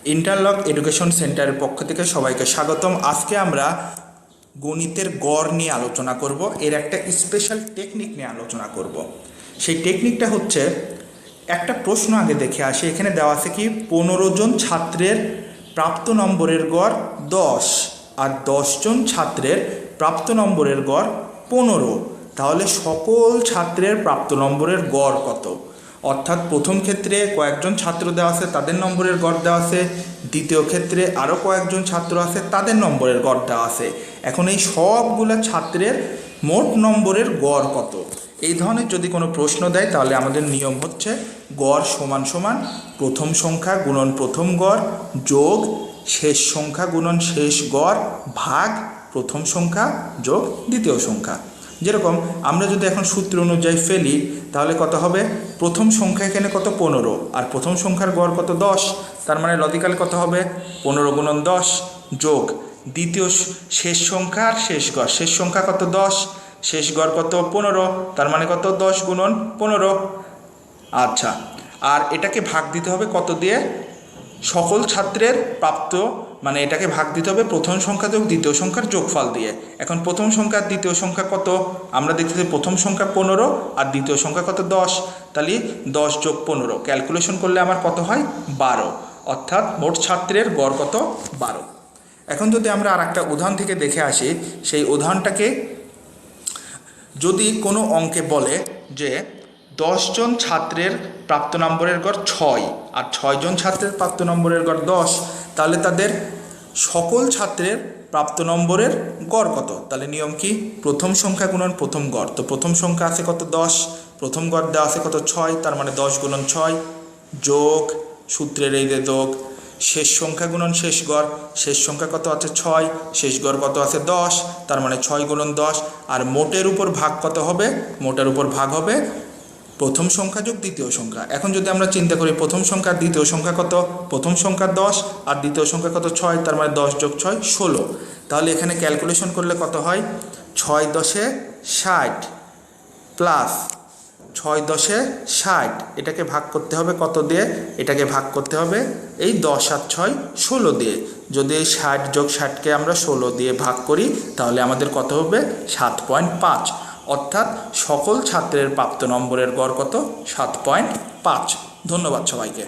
Interlock education সেন্টারের পক্ষ থেকে সবাইকে স্বাগতম। আজকে আমরা গণিতের গড় নিয়ে আলোচনা করব, এর একটা স্পেশাল টেকনিক নিয়ে আলোচনা করব। সেই টেকনিকটা হচ্ছে, একটা প্রশ্ন আগে দেখে আসি। এখানে দেওয়া আছে কি 15 জন ছাত্রের প্রাপ্ত নম্বরের গড় 10 আর 10 জন ছাত্রের প্রাপ্ত নম্বরের গড় 15। তাহলে সকল ছাত্রের প্রাপ্ত নম্বরের গড় কত? অর্থাৎ প্রথম ক্ষেত্রে কয়েকজন ছাত্র দেওয়া আছে, তাদের নম্বরের গড় দেওয়া আছে। দ্বিতীয় ক্ষেত্রে আরও কয়েকজন ছাত্র আছে, তাদের নম্বরের গড় দেওয়া আছে। এখন এই সবগুলো ছাত্রের মোট নম্বরের গড় কত? এই ধরনের যদি কোনো প্রশ্ন দেয় তাহলে আমাদের নিয়ম হচ্ছে গড় সমান সমান প্রথম সংখ্যা গুণন প্রথম গড় যোগ শেষ সংখ্যা গুণন শেষ গড় ভাগ প্রথম সংখ্যা যোগ দ্বিতীয় সংখ্যা। যেরকম আমরা যদি এখন সূত্র অনুযায়ী ফেলি তাহলে কত হবে? প্রথম সংখ্যা এখানে কত? 15, আর প্রথম সংখ্যার গড় কত? 10। তার মানে লজিক্যাল কত হবে? 15 গুণন 10 যোগ দ্বিতীয় শেষ সংখ্যা আর শেষ গড়। শেষ সংখ্যা কত? 10, শেষ গড় কত? 15, তার মানে কত? 10 গুণন 15। আচ্ছা, আর এটাকে ভাগ দিতে হবে কত দিয়ে? সকল ছাত্রের প্রাপ্ত, মানে এটাকে ভাগ দিতে হবে প্রথম সংখ্যা যোগ দ্বিতীয় সংখ্যার যোগফল দিয়ে। এখন প্রথম সংখ্যা আর দ্বিতীয় সংখ্যা কত? আমরা দেখতেছি প্রথম সংখ্যা 15 আর দ্বিতীয় সংখ্যা কত? 10। তাহলে 10 যোগ 15 ক্যালকুলেশন করলে আমার কত হয়? 12। অর্থাৎ মোট ছাত্রের গড় কত? 12। এখন যদি আমরা আর একটা উদাহরণ থেকে দেখে আসি, সেই উদাহরণটাকে যদি কোনো অঙ্কে বলে যে 10 জন ছাত্রের প্রাপ্ত নম্বরের গড় 6 আর 6 জন ছাত্রের প্রাপ্ত নম্বরের গড় 10, তাহলে তাদের সকল ছাত্রের প্রাপ্ত নম্বরের গড় কত? তাহলে নিয়ম কি? প্রথম সংখ্যা গুণন প্রথম গড়। তো প্রথম সংখ্যা আছে কত? 10, প্রথম গড় দেওয়া আছে কত? 6, তার মানে 10 গুণন 6 যোগ সূত্রের এই যে যোগ শেষ সংখ্যা গুণন শেষ গড়। শেষ সংখ্যা কত আছে? 6, শেষ গড় কত আছে? 10, তার মানে 6 গুণন 10। আর মোটের উপর ভাগ কত হবে? মোটের উপর ভাগ হবে প্রথম সংখ্যা যোগ দ্বিতীয় সংখ্যা। এখন যদি আমরা চিন্তা করি প্রথম সংখ্যা দ্বিতীয় সংখ্যা কত? প্রথম সংখ্যা 10 আর দ্বিতীয় সংখ্যা কত? 6, তার মানে 10 যোগ 6 16। তাহলে এখানে ক্যালকুলেশন করলে কত হয়? 6 10 60 প্লাস 6 10 60, এটাকে ভাগ করতে হবে কত দিয়ে? এটাকে ভাগ করতে হবে এই 10 আর 6 16 দিয়ে। যদি এই 60 যোগ 60কে আমরা 16 দিয়ে ভাগ করি তাহলে আমাদের কত হবে? 7.5। অর্থাৎ সকল ছাত্রের প্রাপ্ত নম্বরের গড় কত? 7.5। ধন্যবাদ সবাইকে।